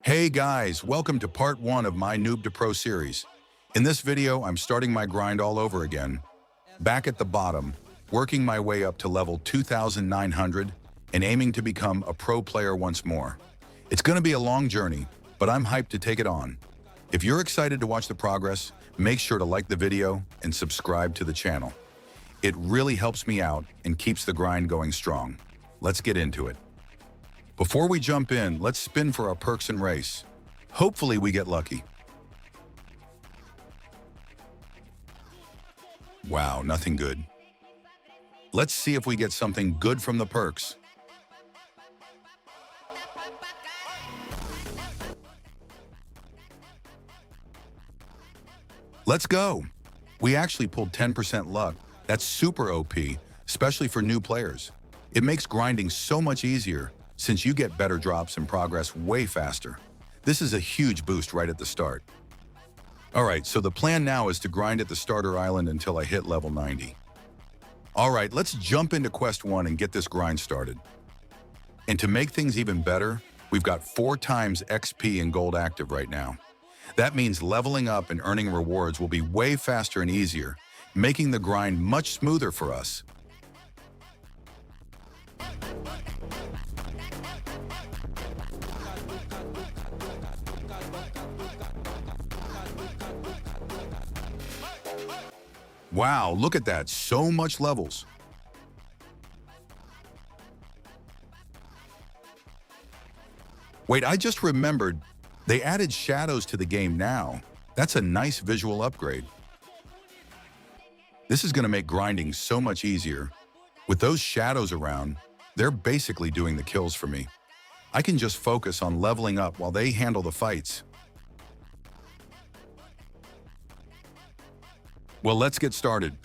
Hey guys, welcome to part 1 of my Noob Pro series. In this video, I'm starting my grind all over again. Back at the bottom, working my way up to level 2,900 and aiming to become a pro player once more. It's going to be a long journey, but I'm hyped to take it on. If you're excited to watch the progress, make sure to like the video and subscribe to the channel. It really helps me out and keeps the grind going strong. Let's get into it. Before we jump in, let's spin for our perks and race. Hopefully we get lucky. Wow, nothing good. Let's see if we get something good from the perks. Let's go! We actually pulled 10% luck. That's super OP, especially for new players. It makes grinding so much easier, since you get better drops and progress way faster. This is a huge boost right at the start. Alright, so the plan now is to grind at the starter island until I hit level 90. Alright, let's jump into quest 1 and get this grind started. And to make things even better, we've got 4 times XP and gold active right now. That means leveling up and earning rewards will be way faster and easier, making the grind much smoother for us. Wow, look at that, so much levels. Wait, I just remembered, they added shadows to the game now. That's a nice visual upgrade. This is going to make grinding so much easier. With those shadows around, they're basically doing the kills for me. I can just focus on leveling up while they handle the fights. Well, let's get started.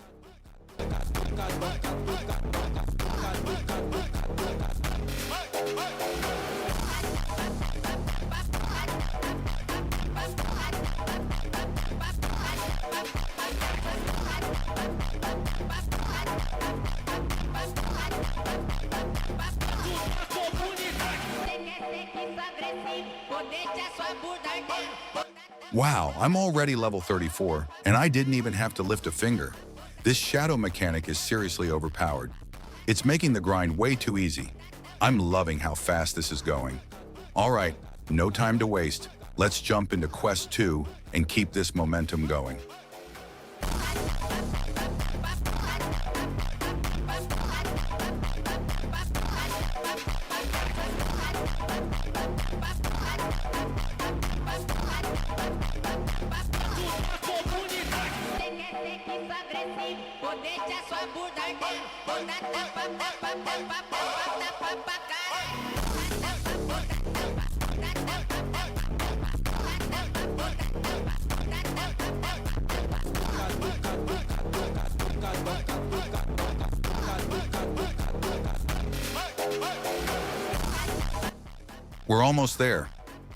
Wow, I'm already level 34, and I didn't even have to lift a finger. This shadow mechanic is seriously overpowered. It's making the grind way too easy. I'm loving how fast this is going. Alright, no time to waste. Let's jump into quest 2 and keep this momentum going. We're almost there.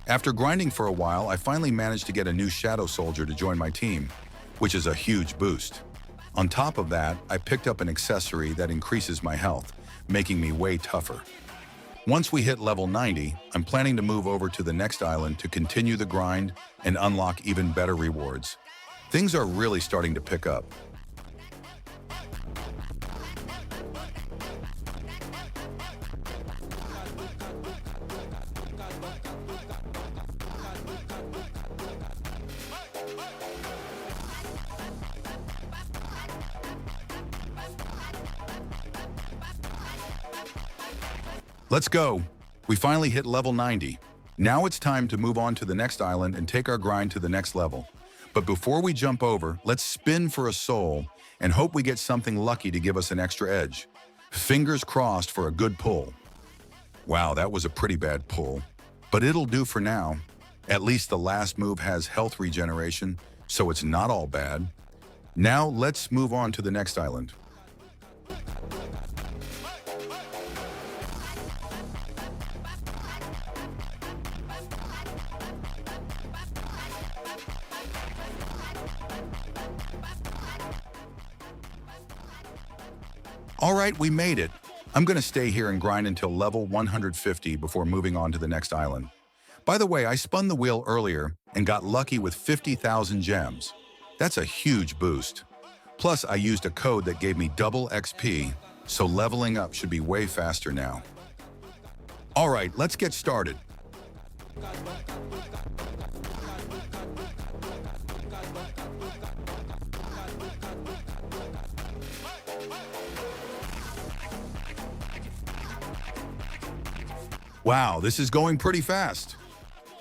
After grinding for a while, I finally managed to get a new shadow soldier to join my team, which is a huge boost. On top of that, I picked up an accessory that increases my health, making me way tougher. Once we hit level 90, I'm planning to move over to the next island to continue the grind and unlock even better rewards. Things are really starting to pick up. Let's go! We finally hit level 90. Now it's time to move on to the next island and take our grind to the next level. But before we jump over, let's spin for a soul and hope we get something lucky to give us an extra edge. Fingers crossed for a good pull. Wow, that was a pretty bad pull. But it'll do for now. At least the last move has health regeneration, so it's not all bad. Now let's move on to the next island. Alright, we made it. I'm going to stay here and grind until level 150 before moving on to the next island. By the way, I spun the wheel earlier and got lucky with 50,000 gems. That's a huge boost. Plus, I used a code that gave me double XP, so leveling up should be way faster now. All right, let's get started. Wow, this is going pretty fast.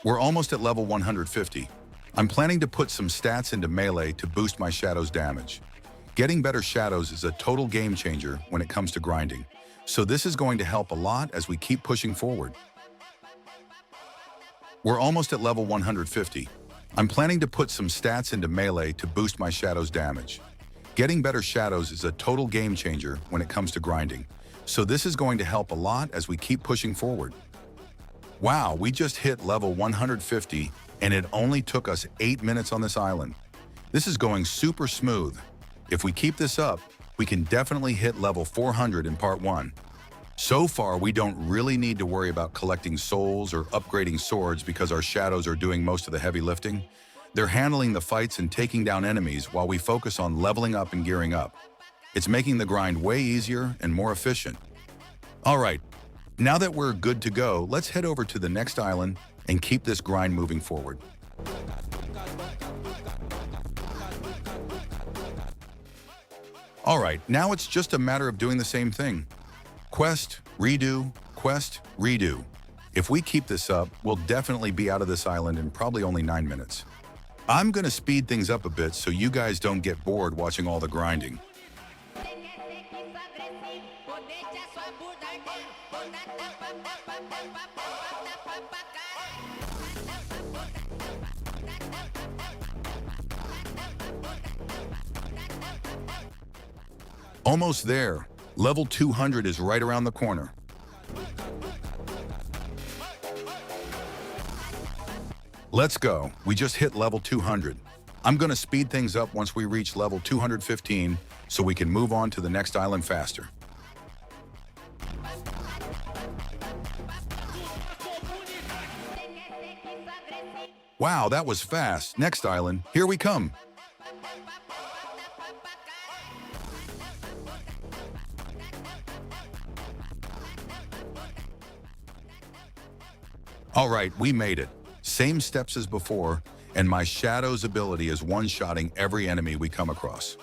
We're almost at level 150. I'm planning to put some stats into melee to boost my shadows damage. Getting better shadows is a total game changer when it comes to grinding, so this is going to help a lot as we keep pushing forward. We're almost at level 150. I'm planning to put some stats into melee to boost my shadows damage. Getting better shadows is a total game changer when it comes to grinding, so this is going to help a lot as we keep pushing forward. Wow, we just hit level 150 and it only took us 8 minutes on this island. This is going super smooth. If we keep this up, we can definitely hit level 400 in part 1. So far, we don't really need to worry about collecting souls or upgrading swords because our shadows are doing most of the heavy lifting. They're handling the fights and taking down enemies while we focus on leveling up and gearing up. It's making the grind way easier and more efficient. All right, now that we're good to go, let's head over to the next island and keep this grind moving forward. All right, now it's just a matter of doing the same thing. Quest, redo, quest, redo. If we keep this up, we'll definitely be out of this island in probably only 9 minutes. I'm gonna speed things up a bit so you guys don't get bored watching all the grinding. Almost there. Level 200 is right around the corner. Let's go. We just hit level 200. I'm gonna speed things up once we reach level 215 so we can move on to the next island faster. Wow, that was fast. Next island, here we come. All right, we made it. Same steps as before, and my shadow's ability is one-shotting every enemy we come across.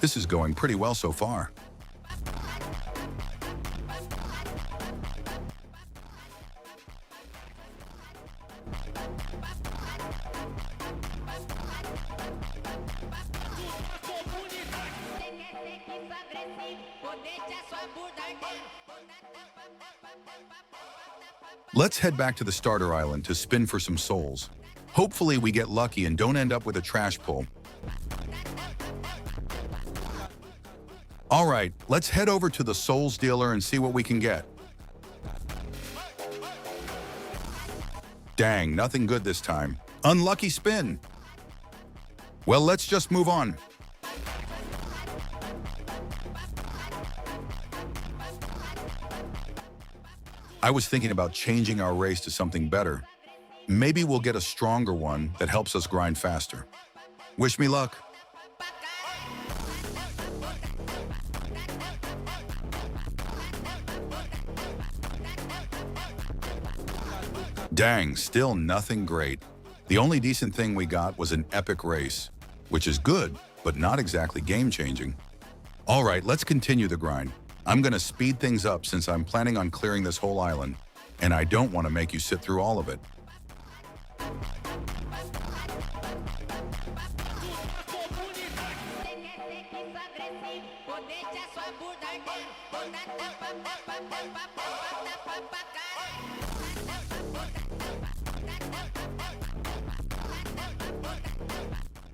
This is going pretty well so far. Let's head back to the starter island to spin for some souls. Hopefully we get lucky and don't end up with a trash pull. All right, let's head over to the souls dealer and see what we can get. Dang, nothing good this time. Unlucky spin. Well, let's just move on. I was thinking about changing our race to something better. Maybe we'll get a stronger one that helps us grind faster. Wish me luck. Dang, still nothing great. The only decent thing we got was an epic race, which is good, but not exactly game-changing. All right, let's continue the grind. I'm gonna speed things up since I'm planning on clearing this whole island, and I don't want to make you sit through all of it.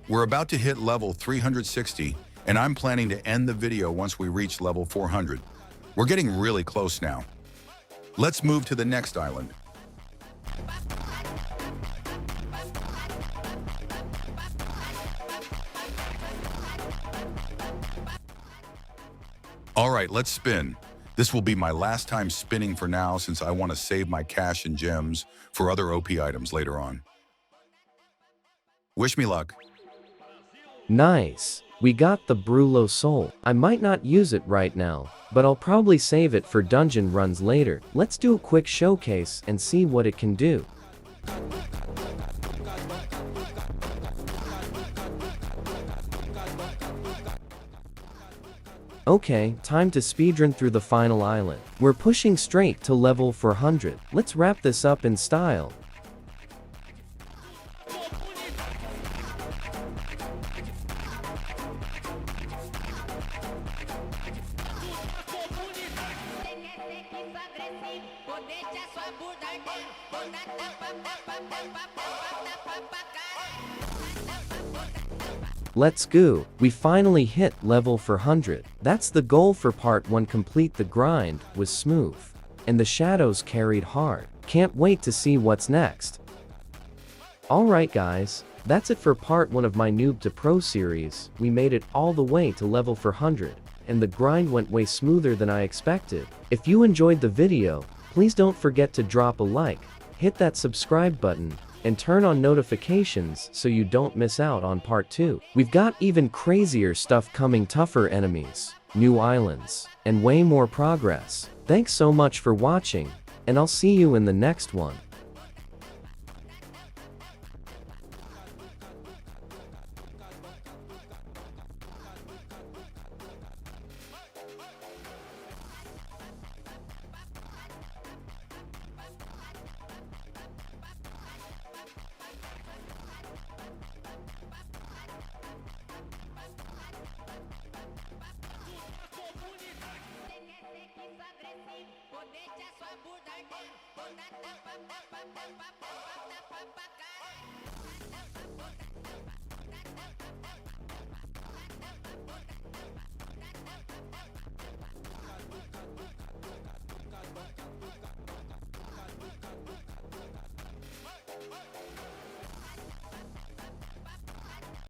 We're about to hit level 360, and I'm planning to end the video once we reach level 400. We're getting really close now. Let's move to the next island. All right, let's spin. This will be my last time spinning for now since I want to save my cash and gems for other OP items later on. Wish me luck. Nice. We got the Brulo Soul. I might not use it right now, but I'll probably save it for dungeon runs later. Let's do a quick showcase and see what it can do. Okay, time to speedrun through the final island. We're pushing straight to level 400. Let's wrap this up in style. Let's go. We finally hit level 400. That's the goal for part 1. Complete the grind was smooth, and the shadows carried hard. Can't wait to see what's next. Alright guys, that's it for part 1 of my Noob to Pro series. We made it all the way to level 400, and the grind went way smoother than I expected. If you enjoyed the video, please don't forget to drop a like, hit that subscribe button, and turn on notifications so you don't miss out on part 2. We've got even crazier stuff coming, tougher enemies, new islands, and way more progress. Thanks so much for watching, and I'll see you in the next one. Deixa sua bunda ardendo, bunda tampa, tampa, tampa.